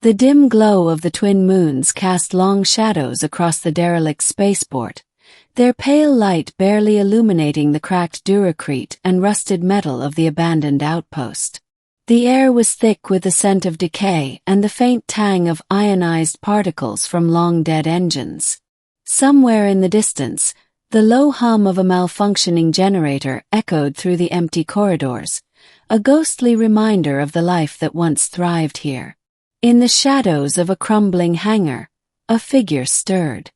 The dim glow of the twin moons cast long shadows across the derelict spaceport, their pale light barely illuminating the cracked duracrete and rusted metal of the abandoned outpost. The air was thick with the scent of decay and the faint tang of ionized particles from long-dead engines. Somewhere in the distance, the low hum of a malfunctioning generator echoed through the empty corridors, a ghostly reminder of the life that once thrived here. In the shadows of a crumbling hangar, a figure stirred.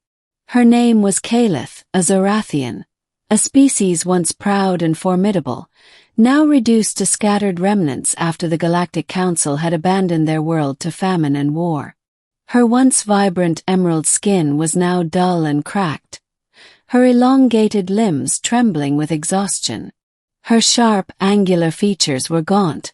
Her name was Kaelith, a Zorathian, a species once proud and formidable, now reduced to scattered remnants after the Galactic Council had abandoned their world to famine and war. Her once vibrant emerald skin was now dull and cracked, her elongated limbs trembling with exhaustion. Her sharp, angular features were gaunt,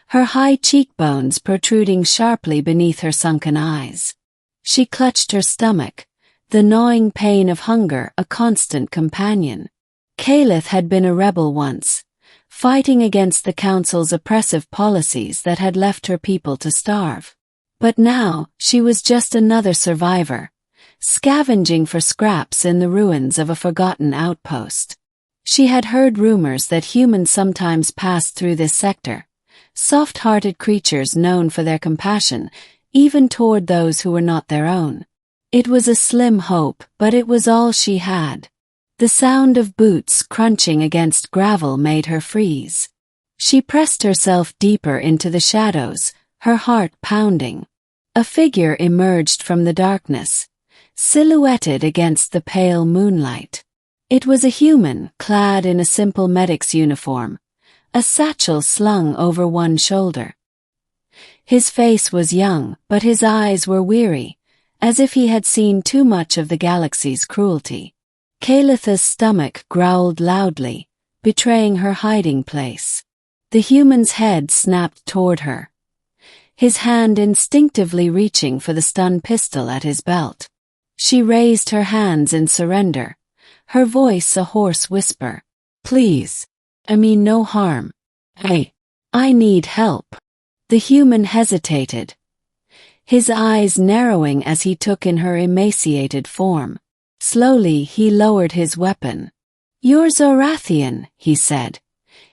her high cheekbones protruding sharply beneath her sunken eyes. She clutched her stomach, the gnawing pain of hunger a constant companion. Kaelith had been a rebel once, fighting against the Council's oppressive policies that had left her people to starve. But now, she was just another survivor, scavenging for scraps in the ruins of a forgotten outpost. She had heard rumors that humans sometimes passed through this sector, soft-hearted creatures known for their compassion, even toward those who were not their own. It was a slim hope, but it was all she had. The sound of boots crunching against gravel made her freeze. She pressed herself deeper into the shadows, her heart pounding. A figure emerged from the darkness, silhouetted against the pale moonlight. It was a human, clad in a simple medic's uniform, a satchel slung over one shoulder. His face was young, but his eyes were weary, as if he had seen too much of the galaxy's cruelty. Kaelith's stomach growled loudly, betraying her hiding place. The human's head snapped toward her, his hand instinctively reaching for the stun pistol at his belt. She raised her hands in surrender, her voice a hoarse whisper. "Please. I mean no harm. I need help." The human hesitated, his eyes narrowing as he took in her emaciated form. Slowly he lowered his weapon. "You're Zorathian," he said,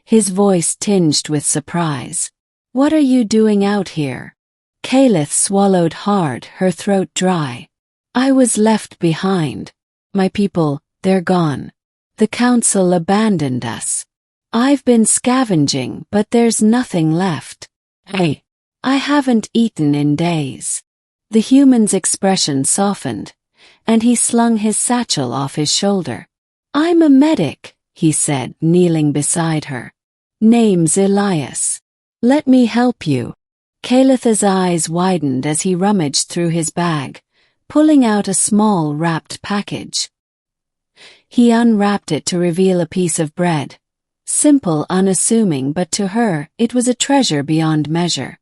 his voice tinged with surprise. "What are you doing out here?" Kaelith swallowed hard, her throat dry. "I was left behind. My people, they're gone. The Council abandoned us. I've been scavenging, but there's nothing left. I haven't eaten in days." The human's expression softened, and he slung his satchel off his shoulder. "I'm a medic," he said, kneeling beside her. "Name's Elias. Let me help you." Kaelith's eyes widened as he rummaged through his bag, pulling out a small wrapped package. He unwrapped it to reveal a piece of bread. Simple, unassuming, but to her, it was a treasure beyond measure.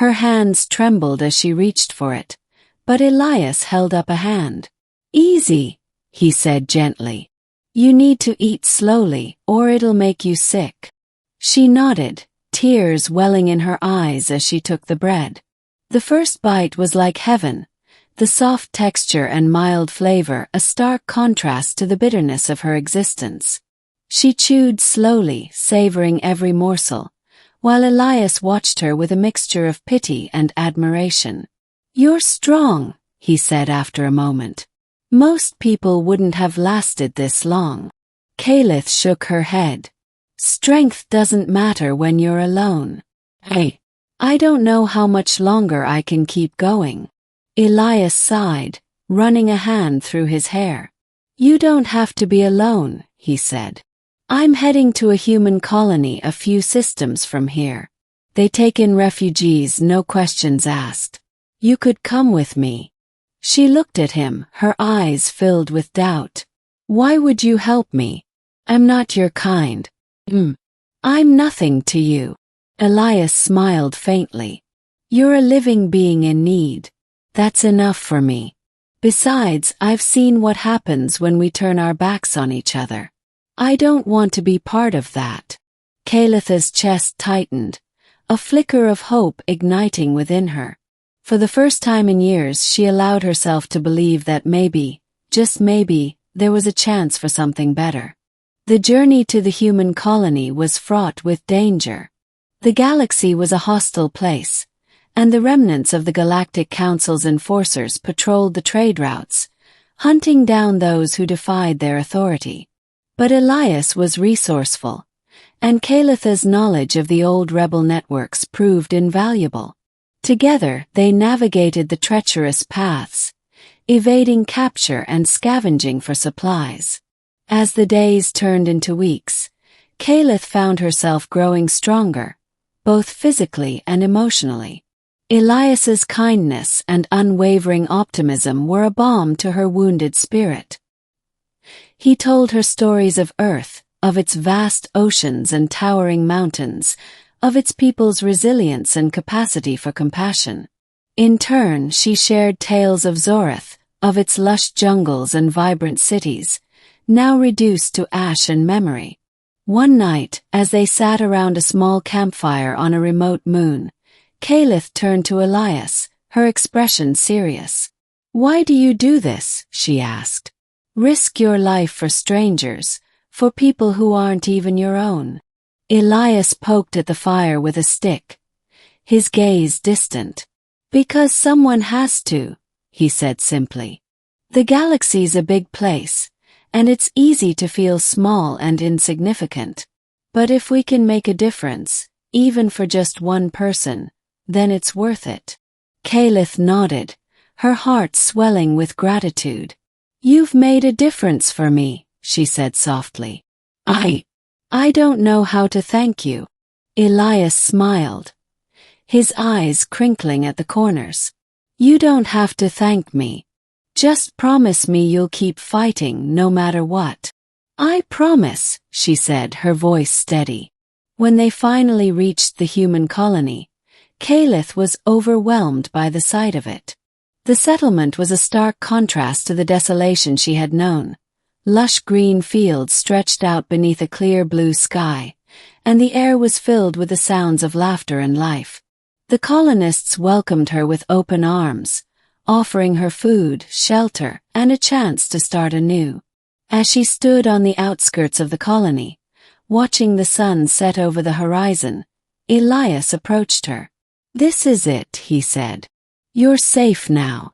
Her hands trembled as she reached for it, but Elias held up a hand. "Easy," he said gently. "You need to eat slowly, or it'll make you sick." She nodded, tears welling in her eyes as she took the bread. The first bite was like heaven, the soft texture and mild flavor a stark contrast to the bitterness of her existence. She chewed slowly, savoring every morsel, while Elias watched her with a mixture of pity and admiration. "You're strong," he said after a moment. "Most people wouldn't have lasted this long." Kaelith shook her head. "Strength doesn't matter when you're alone. I don't know how much longer I can keep going." Elias sighed, running a hand through his hair. "You don't have to be alone," he said. "I'm heading to a human colony a few systems from here. They take in refugees, no questions asked. You could come with me." She looked at him, her eyes filled with doubt. "Why would you help me? I'm not your kind." "I'm nothing to you." Elias smiled faintly. "You're a living being in need. That's enough for me. Besides, I've seen what happens when we turn our backs on each other. I don't want to be part of that." Kaelith's chest tightened, a flicker of hope igniting within her. For the first time in years, she allowed herself to believe that maybe, just maybe, there was a chance for something better. The journey to the human colony was fraught with danger. The galaxy was a hostile place, and the remnants of the Galactic Council's enforcers patrolled the trade routes, hunting down those who defied their authority. But Elias was resourceful, and Kaelith's knowledge of the old rebel networks proved invaluable. Together, they navigated the treacherous paths, evading capture and scavenging for supplies. As the days turned into weeks, Kaelith found herself growing stronger, both physically and emotionally. Elias's kindness and unwavering optimism were a balm to her wounded spirit. He told her stories of Earth, of its vast oceans and towering mountains, of its people's resilience and capacity for compassion. In turn, she shared tales of Zorath, of its lush jungles and vibrant cities, now reduced to ash and memory. One night, as they sat around a small campfire on a remote moon, Kaelith turned to Elias, her expression serious. "Why do you do this?" she asked. "Risk your life for strangers, for people who aren't even your own." Elias poked at the fire with a stick, his gaze distant. "Because someone has to," he said simply. "The galaxy's a big place, and it's easy to feel small and insignificant. But if we can make a difference, even for just one person, then it's worth it." Kaelith nodded, her heart swelling with gratitude. "You've made a difference for me," she said softly. I don't know how to thank you." Elias smiled, his eyes crinkling at the corners. "You don't have to thank me. Just promise me you'll keep fighting no matter what." "I promise," she said, her voice steady. When they finally reached the human colony, Kaelith was overwhelmed by the sight of it. The settlement was a stark contrast to the desolation she had known. Lush green fields stretched out beneath a clear blue sky, and the air was filled with the sounds of laughter and life. The colonists welcomed her with open arms, offering her food, shelter, and a chance to start anew. As she stood on the outskirts of the colony, watching the sun set over the horizon, Elias approached her. "This is it," he said. "You're safe now."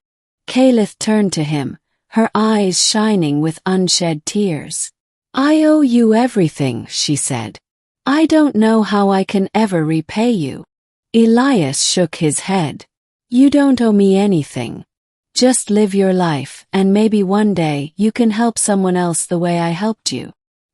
Kaelith turned to him, her eyes shining with unshed tears. "I owe you everything," she said. "I don't know how I can ever repay you." Elias shook his head. "You don't owe me anything. Just live your life, and maybe one day you can help someone else the way I helped you."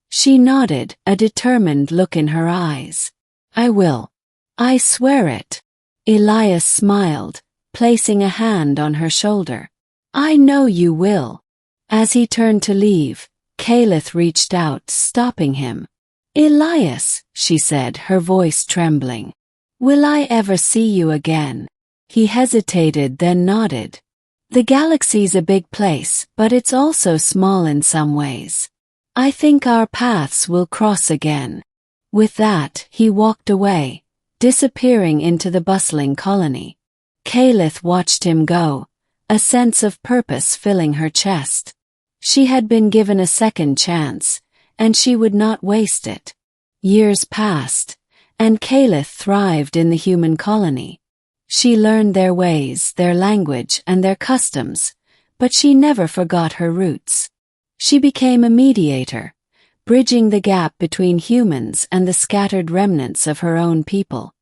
She nodded, a determined look in her eyes. "I will. I swear it." Elias smiled, placing a hand on her shoulder. "I know you will." As he turned to leave, Kaelith reached out, stopping him. "Elias," she said, her voice trembling. "Will I ever see you again?" He hesitated, then nodded. "The galaxy's a big place, but it's also small in some ways. I think our paths will cross again." With that, he walked away, disappearing into the bustling colony. Kaelith watched him go, a sense of purpose filling her chest. She had been given a second chance, and she would not waste it. Years passed, and Kaelith thrived in the human colony. She learned their ways, their language, and their customs, but she never forgot her roots. She became a mediator, bridging the gap between humans and the scattered remnants of her own people.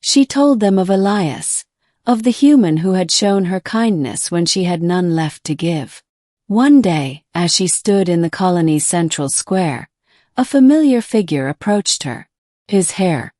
She told them of Elias, of the human who had shown her kindness when she had none left to give. One day, as she stood in the colony's central square, a familiar figure approached her. His hair,